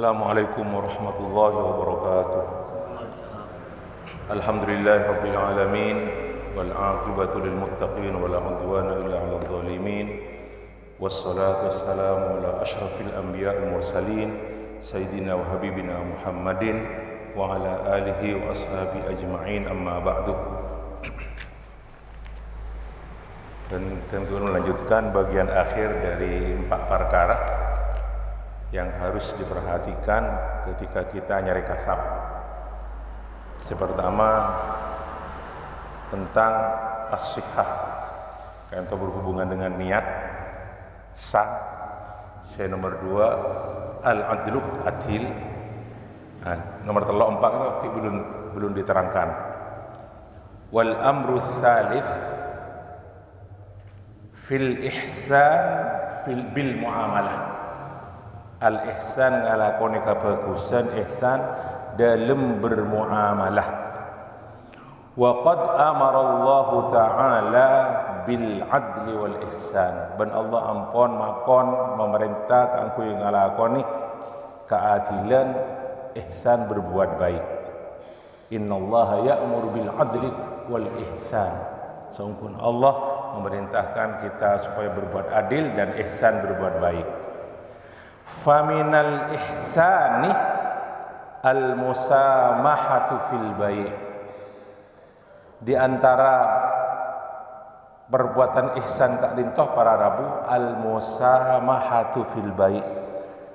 Assalamualaikum warahmatullahi wabarakatuh. Alhamdulillahi rabbil alamin wal aqibatu lil muttaqin wala udwana illa 'alal zalimin. Wassalatu wassalamu ala asyrafil anbiya'il mursalin sayyidina wa habibina Muhammadin wa ala alihi wa ashabi ajma'in, amma ba'du. Dan kita melanjutkan bagian akhir dari 4 perkara yang harus diperhatikan ketika kita nyari kasab. Yang pertama tentang as-sihhah, yang berhubungan dengan niat sah. Yang nomor 2 al-adlu, adil. Nomor 4 itu belum diterangkan. Wal amru tsalits fil ihsan bil muamalah. Al-ihsan ngalakoni kebagusan, ihsan dalam bermuamalah. Wa qad amara Allah Ta'ala bil adli wal ihsan. Ben Allah ampun makon memerintah kanggo ngalakoni keadilan, ihsan, berbuat baik. Innallaha ya'muru bil adli wal ihsan. Sungguh Allah memerintahkan kita supaya berbuat adil dan ihsan, berbuat baik. Faminal ihsani al-musamahatu fil bai'. Di antara perbuatan ihsan kak dintoh para rabu, al-musamahatu fil bai',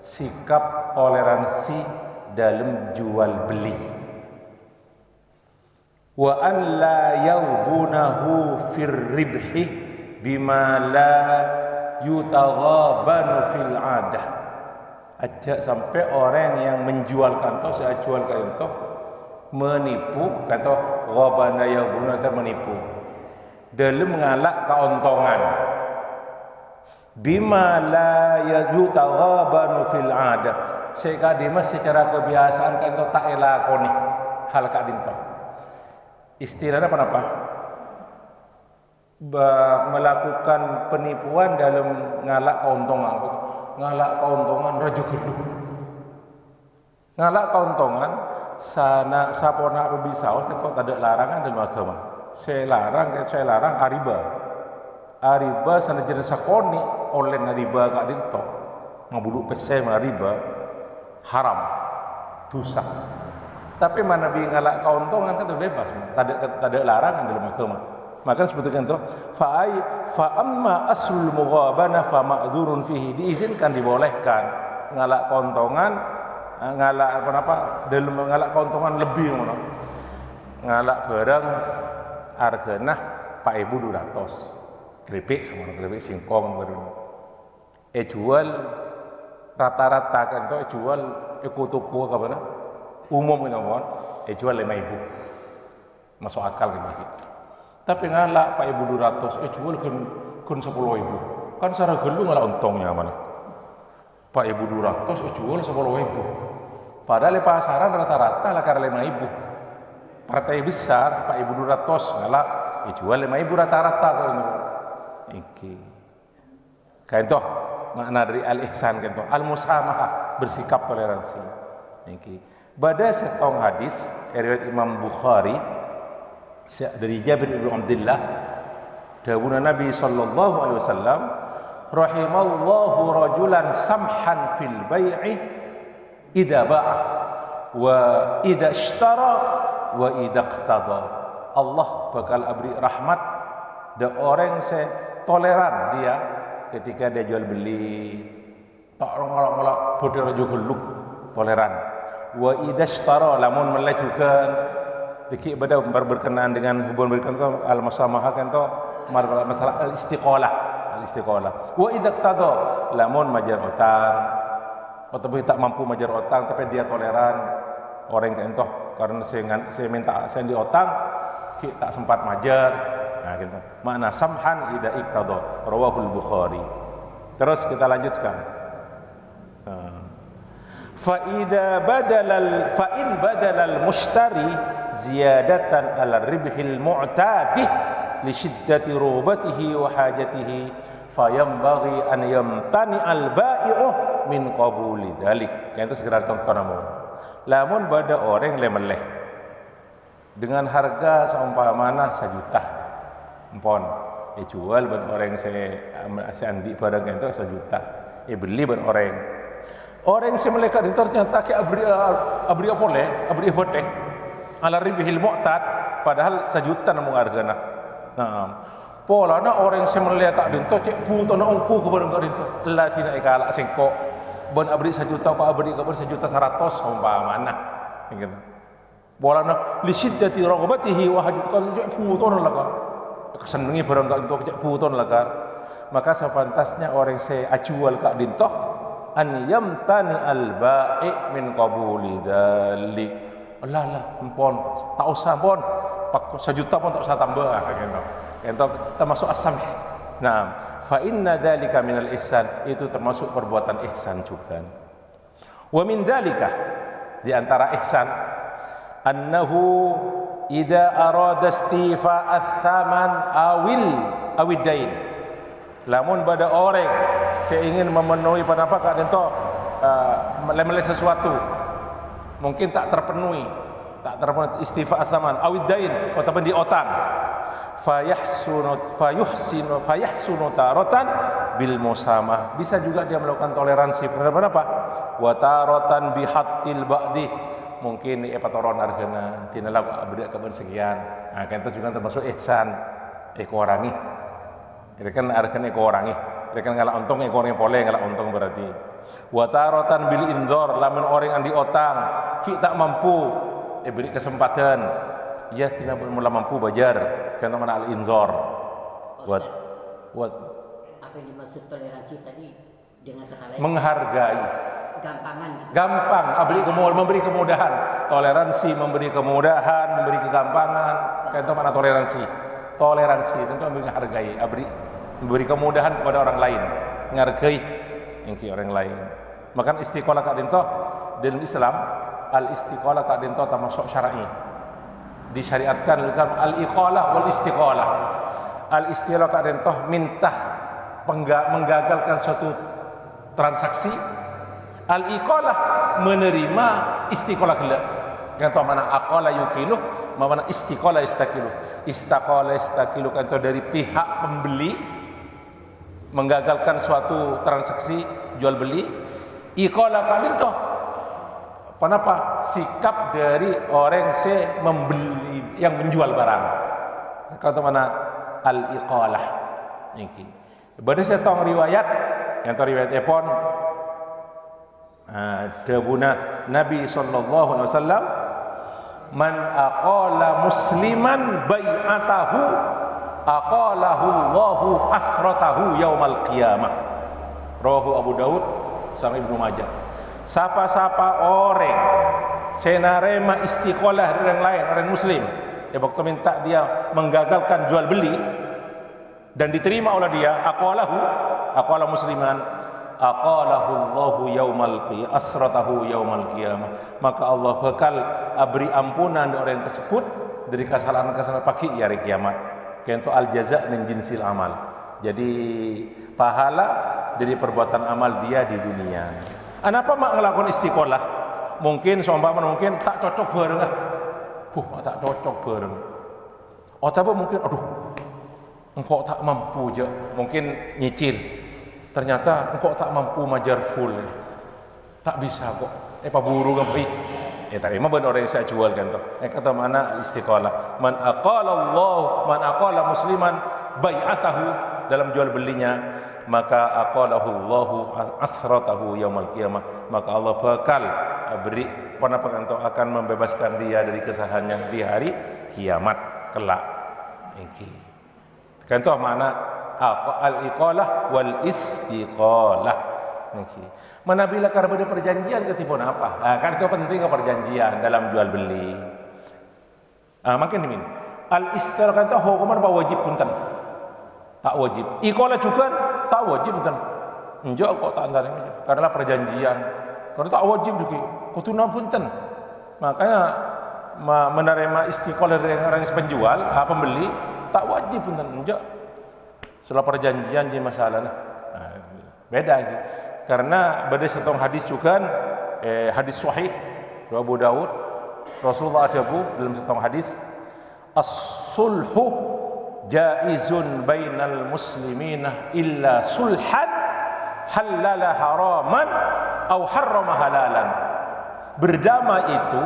sikap toleransi dalam jual beli. Wa an la yawbunahu fir ribhi bima la yutaghabanu fil 'adah. Ajak sampai orang yang menjual kantor, saya jual kantor, menipu, kata ghabana yawbuna, menipu dalam mengalak keuntungan. Bima la yutaghabanu fil 'adah, sekadima secara kebiasaan kantor tak elakoni hal kak dinto. Istilahnya apa? Melakukan penipuan dalam ngalak keuntungan. Ngalak keuntungan raja gelu. Ngalak keuntungan sana sapona pebisau kita tak ada larangan dalam agama. Saya larang ariba. Ariba sana jenis sakoni oleh ariba kak dinto. Ngabuduk pese ariba haram, dosa. Tapi mana bi ngalak keuntungan kan bebas, tak ada larangan dalam agama. Maka sebutkan itu fa amma aslul mughabana fa ma'dzurun fihi, diizinkan, dibolehkan ngalak keuntungan, ngalak dalam ngalak keuntungan lebih ngono. Ngalak barang hargana 4.200. Kripik sama kripik singkong baru. Jual rata-rata kan to jual tuku ka mana? Umum kan mon. Jual 5.000. Masuk akal gitu. Tapi ngalak 4.200, jual kun 10.000. Kan secara gelu ngalak untungnya mana? 4.200 jual 10.000. Padahal di pasaran rata-rata lah karena 5.000. Partai besar 4.200 ngalak, jual 5.000 rata-rata kalau iki. Kayak itu makna dari al-ihsan kan itu, al-musamahah, bersikap toleransi. Iki. Pada setong hadis riwayat Imam Bukhari dari Jabir bin Abdullah, dawuh Nabi sallallahu alaihi wasallam, rahimallahu rajulan samhan fil bai'i idza ba'a wa idza ishtara wa idza iqtada. Allah bakal beri rahmat de orang se toleran dia ketika dia jual beli, tak ngolak-ngolak bodho raja geluk, toleran. Wa idza ishtara, lamun melajukan dikit pada berkenaan dengan hubungan berkenaan al-musamahah kan to masalah al-istiqalah. Wa idza iqtada, lamun majar utang atau tak mampu majar utang tapi dia toleran orang kan to karena saya minta saya di utang tak sempat majar. Nah gitu. Makna samhan idza iqtada, rawahul Bukhari. Terus kita lanjutkan. Fa in badala al-mushtari ziyadatan ala ribhil mu'tadi li shiddati rubatihi wa hajatihi fayambaghi an yamtani al-bai'u min qabuli dzalik. Kan itu segera tonton namun. Lamun pada orang lemeleh dengan harga seumpamana 1 juta. Empon. Jual ban orang saya andi barang itu 1 juta. Beli ban orang. Orang si melekat itu ternyata ke abri apa le? Abri apa teh? Ala ribihil mu'tad padahal 1 juta namun hargana. Nah, pola na orang si melekat itu cek puto na ongku ke barang itu. Allah tidak ikala sengko. Ban abri 1 juta apa abri ke ban 1 juta 100 umpamana. Gitu. Pola na li syiddati raghbatihi wa hajat cek puto na laka. Kesenangi barang kak dinto cek puto na laka. Maka sepantasnya orang si ajual kak dinto an yamtani al-ba'i min qabuli dzalik. Allah empon, tak usah pon. 1 juta pun tak usah tambah gitu. Itu termasuk as-samh. Nah, fa inna dzalika minal ihsan, itu termasuk perbuatan ihsan juga. Wa min dzalika, di antara ihsan annahu idza arada istifa'ath thaman awidain. Lamun pada orang saya ingin memenuhi pada apa kak itu meleleh sesuatu mungkin tak terpenuhi istifa'ath thaman awidain ataupun di otang fayahsunu taratan bil musamah, bisa juga dia melakukan toleransi terhadap apa wa taratan bihattil ba'di, mungkin patoron argana tinala abdi kaban sekian. Nah kan itu juga termasuk ihsan ekorangi. Ini kan argana ekorangi. Ini kan ngala untung ekornya boleh ngala untung berarti. Wa taratan bil inzor, lamun orang yang diotang ki tak mampu beri kesempatan. Ya tidak mula mampu bajar kan mana al inzor. Buat apa yang dimaksud toleransi tadi dengan kata lain menghargai. Gampangan gitu. Gampang, memberi kemudahan. Toleransi memberi kemudahan, memberi kegampangan. Kan itu mana toleransi? Toleransi tentu menghargai, memberi kemudahan kepada orang lain, menghargai orang lain. Maka istiqolah kak dinto dalam Islam, al istiqolah kak dinto termasuk syar'i. Disyariatkan Islam al-iqalah wal istiqalah. Al-istiqalah kak dinto minta menggagalkan suatu transaksi. Al-iqalah menerima istiqalah gila. Contoh mana aqala yukilu, mana istiqalah istaqilu. Istiqalah istaqilu contoh dari pihak pembeli menggagalkan suatu transaksi jual beli. Iqalah kali toh kenapa? Sikap dari orang membeli yang menjual barang. Contoh mana al-iqalah. Ini. Pada setong riwayat, yang riwayat Epon dabuna Nabi sallallahu alaihi wasallam man aqala musliman bai'atahu aqalahu Allahu asratahu yaumal qiyamah. Rawahu Abu Daud sama Ibnu Majah. Siapa-siapa orang senarema istiqolah dari orang lain, orang muslim, ya waktu minta dia menggagalkan jual beli dan diterima oleh dia, aqala musliman, aqalahu Allahu yaumal qiyamah, asratahu yaumal qiyamah, maka Allah bakal beri ampunan dari orang tersebut dari kesalahan-kesalahan pagi hari kiamat. Kentu al jaza min jinsil amal. Jadi pahala dari perbuatan amal dia di dunia. Kenapa mak ngelakukan istiqolah? Mungkin seumpama mungkin tak cocok bareng lah. Tak cocok bareng. Atau mungkin engkau tak mampu je, mungkin nyicil. Ternyata engkau tak mampu majar full. Tak bisa kok. Paburu gapai. Tak emang benar orang yang saya jual kan tu. Kata mana istiqalah. Man aqala musliman bai'atahu dalam jual belinya, maka aqalahu Allahu asratahu yaumal qiyamah, maka Allah bakal beri akan membebaskan dia dari kesalahannya di hari kiamat kelak. Kan tu makna al-iqalah wal istiqalah. Mana bila karena perjanjian ketipun apa? Kan itu penting perjanjian dalam jual beli. Makin ini al-istiqalah kan tu hukuman wajib punten. Tak wajib. Iqalah juga tak wajib punten. Enjak kok tak antara karena perjanjian. Kalau tak wajib juga. Kutuna punten. Makanya menerima istiqalah dari orang yang penjual, pembeli tak wajib punten. Enjak. Setelah perjanjian jadi masalah. Beda gitu. Karena berdasarkan hadis juga hadis sahih Abu Daud, Rasulullah adabu dalam satu hadis, as-sulhu jaizun bainal muslimina illa sulhan halala haraman au harrama halalan. Berdamai itu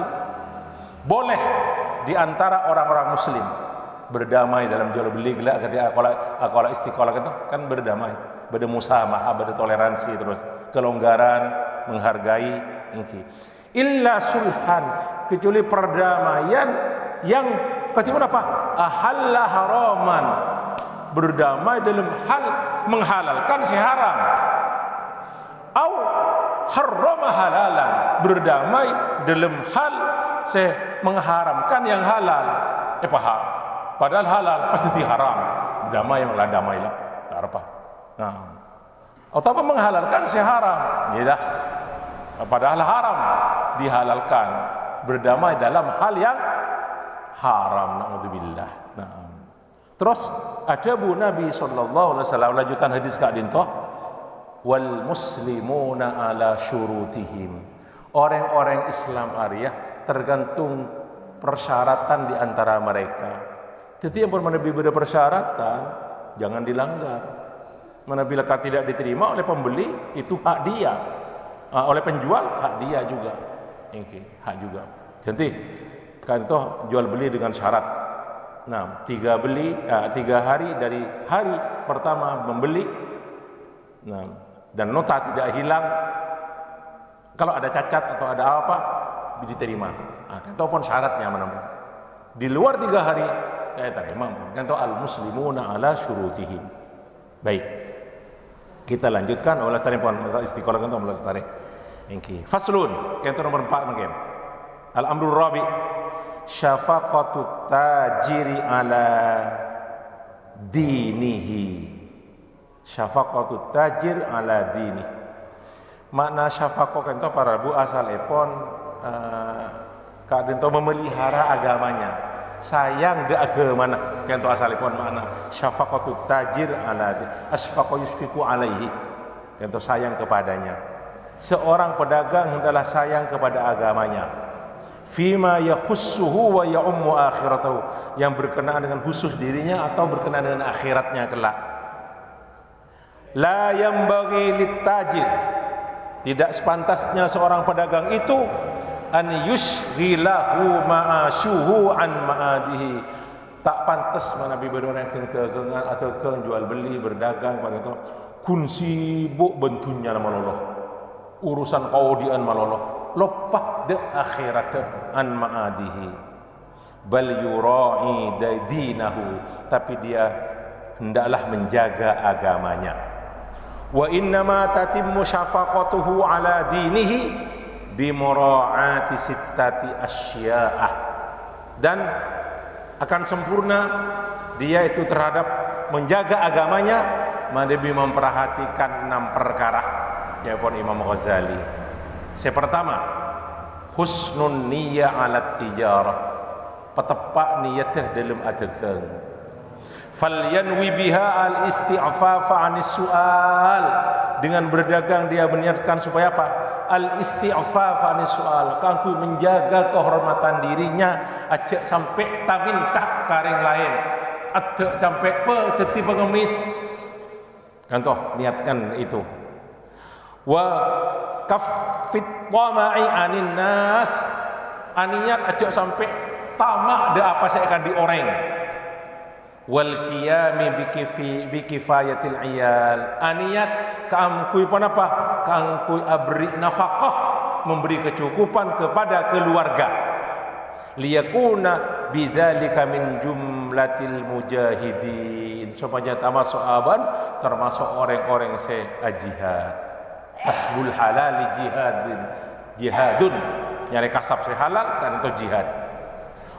boleh di antara orang-orang muslim. Berdamai dalam jual beli gelak ketika kalau istiqolah itu kan berdamai, bermusamaha, bertoleransi, terus kelonggaran, menghargai ini. Illa sulhan, kecuali perdamaian yang kesimpulan apa? Ahalla haraman, berdamai dalam hal menghalalkan si haram, au harrama halalan, berdamai dalam hal mengharamkan yang halal. Paham? Padahal halal pasti haram. Damai malah damailah. Tak apa. Nah, atau menghalalkan si haram, ya dah. Padahal haram dihalalkan. Berdamai dalam hal yang haram. Naudzubillah. Nah. Terus ada bu Nabi sallallahu alaihi wasallam lanjutan hadis Kak Dintoh, wal muslimuna ala syurutihim. Orang-orang Islam Arya tergantung persyaratan di antara mereka. Jadi yang lebih beda persyaratan jangan dilanggar. Manabila tidak diterima oleh pembeli itu hak dia, oleh penjual hak dia juga. Ini hak juga. Jadi kan itu jual beli dengan syarat. Nah, 3 hari dari hari pertama membeli. Nah, dan nota tidak hilang. Kalau ada cacat atau ada apa diterima. Nah, ataupun syaratnya menemukan. Di luar 3 hari saya terima. Kan itu al-muslimuna ala syurutihim. Baik. Kita lanjutkan ulas tarik pun istiqolah kan ulas tarik. Ini faslun. Kan itu nomor 4 mungkin. Al-amrul rabi' syafaqatut tajiri ala dinihi. Syafaqatut tajir ala dinihi. Makna syafaqah kan itu para bu asal epon kadang memelihara agamanya, sayang de agama kan itu asal epon makna syafaqatut tajir ala asfaqa yusfiqu alaihi kan itu sayang kepadanya. Seorang pedagang hendaklah sayang kepada agamanya. Fima yakhussuhu wa ya'ummu akhiratahu, yang berkenaan dengan khusus dirinya atau berkenaan dengan akhiratnya kelak. La yambaghi lit-tajir, tidak sepantasnya seorang pedagang itu an yushghilahu ma'ashuhu an ma'adihi, tak pantas mana orang yang kegengan atau jual beli berdagang pada itu kun sibuk bentunya nama Allah urusan kaudian maloloh lopah de akhirat an ma'adihi, bal yura'i dinahu, tapi dia hendaklah menjaga agamanya. Wa innama tatimmu syafaqatuhu ala dinihi bimura'ati sittati asya'ah, dan akan sempurna dia itu terhadap menjaga agamanya lebih memperhatikan 6 perkara yaitu Imam Ghazali. Yang pertama, husnun niyyah ala tijarah, petepak niatnya dalam dagang. Falyanwi biha al-isti'fafa 'anis su'al, dengan berdagang dia meniatkan supaya apa? Al-isti'fafa 'anis su'al, kangku menjaga kehormatan dirinya, ajak sampai tak minta karing lain, ajak sampai teti pengemis. Contoh niatkan itu. Wa kaffit tama'i 'anin nas, aniat ajak sampai tamak de apa saya akan dioreng. Wal qiyami bikifayatil iyal, aniat kaangkui pun apa? Kaangkui abri nafkah, memberi kecukupan kepada keluarga. Liyakuna bidzalika min jumlatil mujahidin, supaya termasuk aban, termasuk orang-orang jihad. Hasbul halal jihadun, nyari kasab halal kan itu jihad.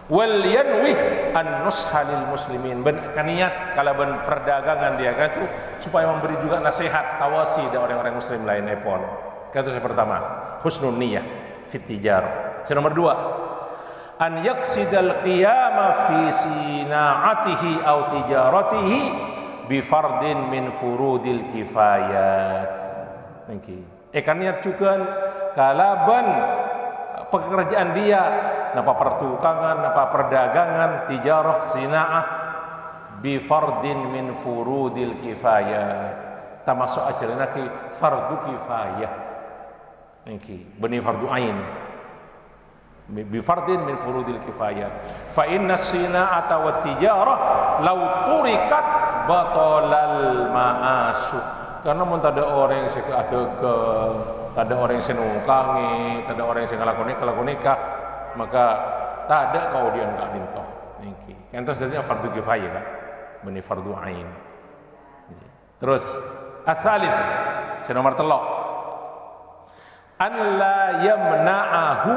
Wal yanwi an-nusha lil muslimin, niat kalau perdagangan dia kan itu supaya memberi juga nasihat tawasi dari orang-orang muslim lain epon. Kan itu yang pertama, husnun niyyah fi tijarah. Yang nomor 2, an yaqsidal qiyama fi sina'atihi aw tijaratihi bi fardin min furudil kifayat. Kan niat juga kalaban pekerjaan dia, napa pertukangan, napa perdagangan, tijarah, sinaah, bi fardin min furudil kifayah, termasuk ajaran ki fardu kifayah, niki bani fardu ain, bi fardin min furudil kifayah. Fa inna sina'ata wat tijarah law turikat batalal ma'asyu. Karena mun ada orang yang keadegan, ada orang yang senungkangi, ada orang yang ngelakunika, maka tak ada kaudian kak dintoh. Niki. Kentos jadinya fardu kifayah kan, bani fardu ain. Terus as-salis, nomor 3. An la yamna'ahu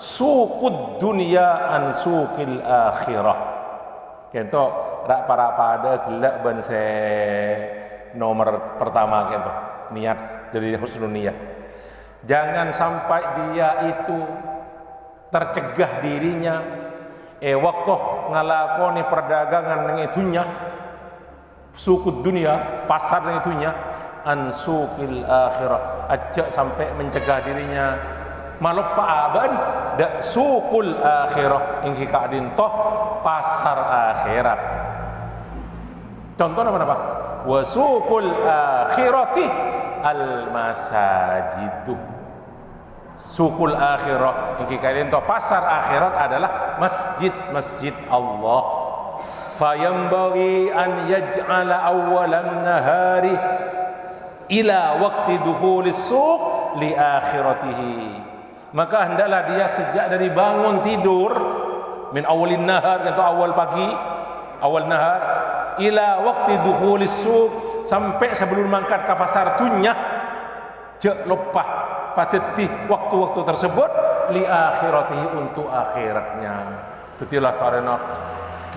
suqud dunya an suqil akhirah. Kento rak para pada gelak ban se nomor pertama kento niat dari husnul niyah. Jangan sampai dia itu tercegah dirinya waktu ngalakoni perdagangan yang itunya suku dunia, pasar yang itunya an suqil akhirah, ajak sampai mencegah dirinya malupa aban dak suqul akhirah ingki kadin toh pasar akhirat. Contohnya apa? Wa suqul akhirati al masajidu. Suqul akhirah ingki kadin toh pasar akhirat adalah masjid-masjid Allah. Fayambaghi an yaj'ala awwalan nahari ila waqti dukhulis suq li akhiratihi. Maka hendaklah dia sejak dari bangun tidur min awalin nahar atau awal pagi, awal nahar ila waqti dukhulis suq, sampai sebelum mangkat ke pasar tunya jek lopah pateti waktu-waktu tersebut li akhiratihi, untuk akhiratnya. Tetilah sarana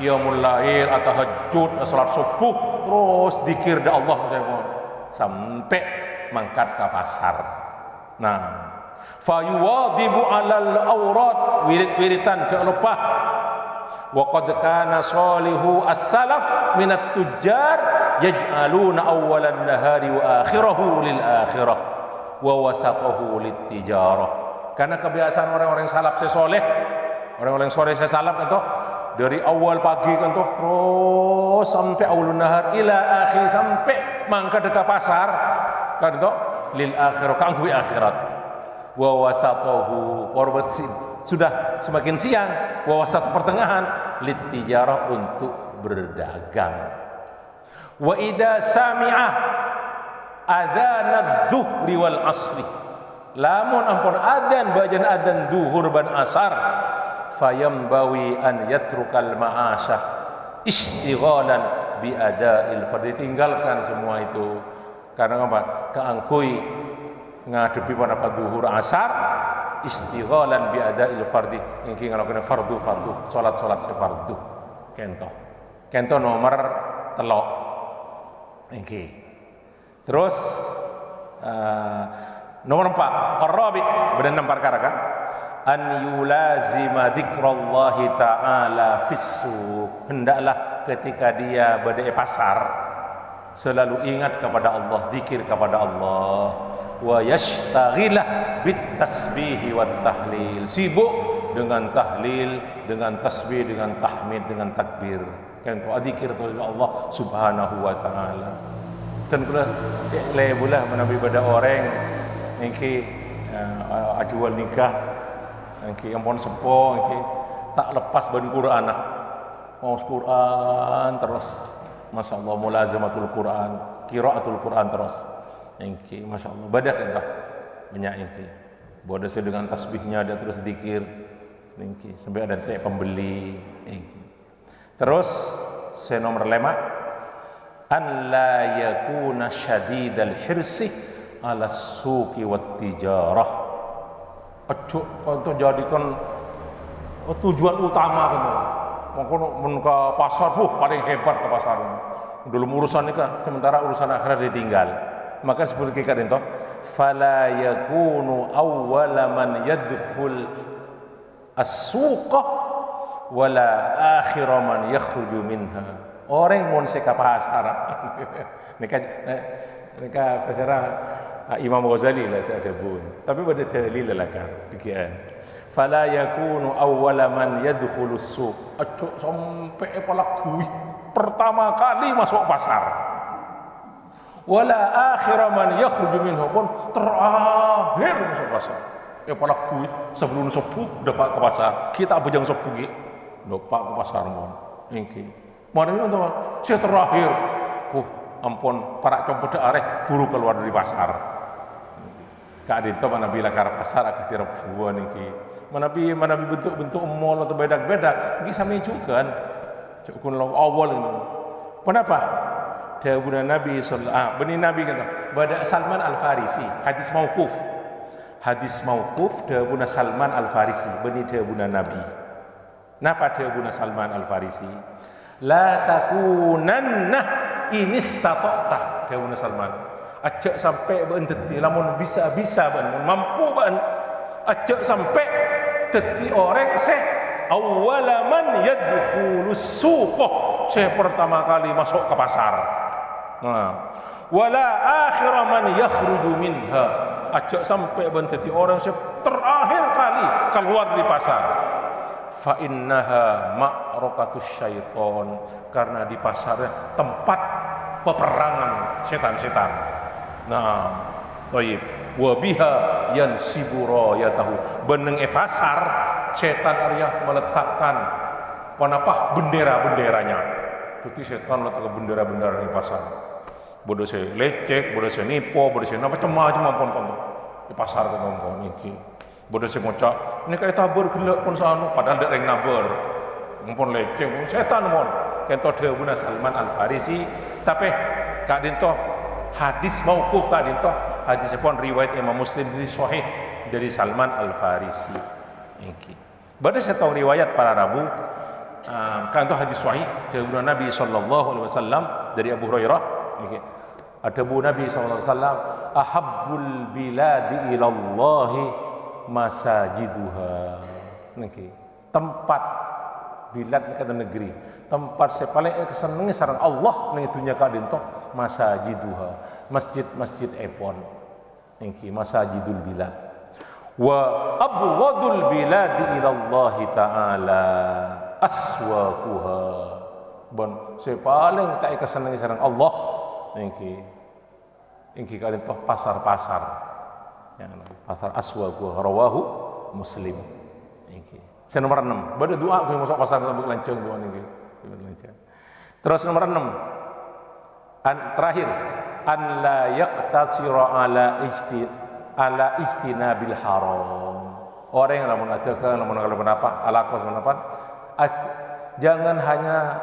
qiyamul lail atau tahajud, salat subuh, terus zikir da Allah sampai mangkat ke pasar. Nah, fayuwadhibu alal awrat, wirid-wiridan jangan lupa. Wa qad kana salihu as-salaf minat tujjar yaj'aluna awwalan nahari wa akhirahu lil akhirah wa wasatahu lit tijarah. Karena kebiasaan orang-orang salaf soleh, orang-orang soleh salaf itu dari awal pagi kan tuh terus sampai awalun nahar ila akhir, sampai mangkat ke pasar kan tuh lil akhirah, kanggo akhirat. Wa wasatahu, sudah semakin siang, wa wasat pertengahan lit tijarah, untuk berdagang. Wa idza sami'a adzan adz-dzuhri wal asri, lamun ampun adzan bajan adzan duhur ban asar, fayambawi an yatrukal ma'asya istighalan bi ada'il fardhi, tinggalkan semua itu. Karena apa? Keangkui ngadepi pada duhur asar, istighalan bi ada'il fardhi, ingki ngalakono fardu salat sefardu. Kento nomor 3 ingki. Terus nomor 4 ar-rabi, benar 6 perkara kan? An yulazima dzikrallahi ta'ala fis-suq, hendaklah ketika dia berada di pasar selalu ingat kepada Allah, zikir kepada Allah. Wa yashtaghilah bit tasbih wat tahlil, sibuk dengan tahlil, dengan tasbih, dengan tahmid, dengan takbir. Kan zikir kepada Allah Subhanahu wa taala. Dan pula lebulah menabi pada orang ingki ajual nikah, ingki ampun sepo, ingki tak lepas ban Quran ah. Mau Quran terus, masyaallah, mulazamatul Quran, qiraatul Quran terus. Ingki masyaallah badak entah banyak ingki. Bodoh dengan tasbihnya dia terus zikir. Ingki sampai ada teh pembeli ingki. Terus nomor 5, an la yakuna syadidal hirsi ala suqi wat tijarah. Ojo untuk jadikan tujuan utama kan. Mengkono men ke pasar paling hebat ke pasar. Dulu urusan nikah, sementara urusan akhirat ditinggal. Maka seperti kita itu, fala yakunu awwala man yadkhul as-suqa wala akhira man yakhruju minha. Orang mun seka pasar. Nikah pasara Imam Ghazali lah saya sebut. Tapi pada tahlil lah kan. Demikian. Fala yakunu awwala man yadkhulu suq. Aduh sampai pelakui pertama kali masuk pasar. Wala akhira man yakhruju minhu pun terakhir masuk pasar. Pelakui sebelum sepuh dapat ke pasar. Kita bujang sepuh ki. Dapat ke pasar mon. Niki. Mari teman, saya terakhir. Ampun para compet areh buru keluar dari pasar. Kak Adito mana bila ke pasar aku tirap buah niki. Mana bentuk-bentuk mall atau beda-beda. Ini sama juga kan. Cukun awal ini. Kenapa? Dawuh Nabi sallallahu benih Nabi kata. Bada Salman Al-Farisi, hadis mauquf. Hadis mauquf dawuh Salman Al-Farisi, benih dawuh Nabi. Napa dawuh Salman Al-Farisi? La takunanna inistata'ta dawuh Salman. Ajak sampai beenteti lamun bisa-bisa ban mampu ban. Ajak sampai teti orang awwala man yadkhulus suq. Saya pertama kali masuk ke pasar. Wala akhir man yakhruju minha. Ajak sampai beenteti orang saya terakhir kali keluar dari pasar. Fa innaha ma'rakatus syaiton, karena di pasarnya tempat peperangan setan-setan. Nah, baik. Wa biha yansibu rayatahu. Beneng pasar setan arya meletakkan panapah bendera-benderanya. Tuti setan meletakkan bendera-bendera di pasar. Bodoh saya lecek, bodoh saya nipu, bodoh saya macam-macam pun di pasar ke nombor iki. Bodoh saya ngocak, ini kayak tabur gelap pun sanu, padahal ada yang nabur. Mumpun lecek, setan mon. Kento dawuh Salman Al-Farisi, tapi Kak Dinto hadis mauquf Kak Dinto, hadis pun riwayat Imam Muslim dari sahih dari Salman Al-Farisi. Iki. Bada saya tahu riwayat para rabu, kan itu hadis sahih dawuh Nabi sallallahu alaihi wasallam dari Abu Hurairah. Iki. Ada Abu Nabi sallallahu alaihi wasallam, ahabbul biladi ilallahi masajiduha. Niki. Tempat bilad kata negeri, tempat saya paling kesenangi sareng Allah ning dunya ka dinto masajiduha, masjid-masjid epon. Niki masajidul bilad. Wa abghadul biladi ila Allah taala aswaquha. Bon, saya paling tak kesenangi sareng Allah niki ka dinto pasar-pasar. Pasar aswaquha rawahu Muslim. Niki. Saya nomor 6. Bada doa aku masuk pasar sampai lancang doa niki. Terus nomor 6. Terakhir, an la yaqtasira ala ijtinabil haram. Orang yang lamun ajakan, lamun kalau apa, alaqos apa? Jangan hanya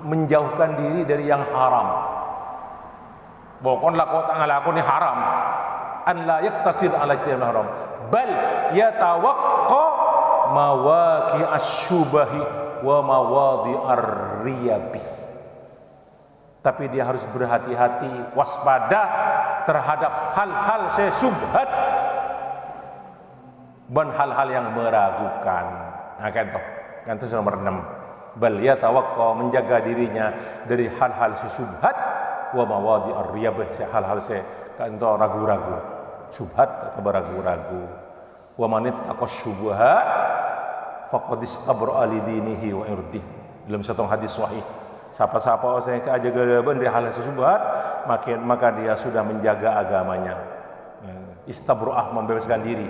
menjauhkan diri dari yang haram. Bukan lakon ngalakoni haram. An la yaqtasir ala ijtinabil haram. Bal yatawaqqa mawaqi asyubahi wa mawadi ar-riyabi. Tapi dia harus berhati-hati, waspada terhadap hal-hal syubhat dan hal-hal yang meragukan. Nah kan itu nomor 6. Bal yatawaqqa, menjaga dirinya dari hal-hal syubhat wa mawadi ar-riyabi, hal-hal kan itu ragu-ragu, syubhat atau ragu-ragu. Wa man ittaqas syubhat faqad istabra li dinihi wa irdihi. Dalam satu hadis sahih, siapa-siapa yang jaga dari hal syubhat, maka dia sudah menjaga agamanya. Istabroah, membebaskan diri.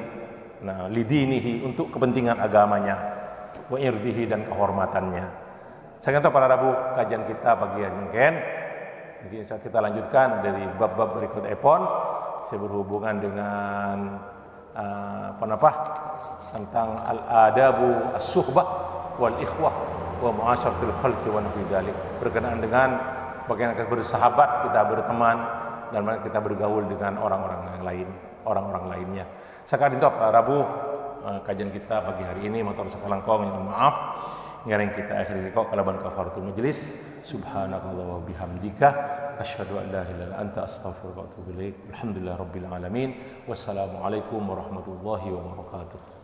Nah, lidinihi, untuk kepentingan agamanya, wa irdihi, dan kehormatannya. Saya kata para rabu kajian kita pagi hari mungkin kita lanjutkan dari bab-bab berikut epon. Saya berhubungan dengan tentang al-adabu as-suhbah wal ikhwah wa mu'asyaratul khalqi wa nafi dzalik, berkenaan dengan bagaimana kita bersahabat, kita berteman, dan bagaimana kita bergaul dengan orang-orang yang lain, orang-orang lainnya. Sekarang itu Rabu kajian kita pagi hari ini, motor sekalian kau minta maaf ngareng kita akhiri kau kalaban kafaratul majlis. Subhanakallah wa bihamdika asyhadu an la ilaha illa anta astaghfiruka wa atubu ilaik. Alhamdulillahirabbil alamin. Wassalamualaikum warahmatullahi wabarakatuh.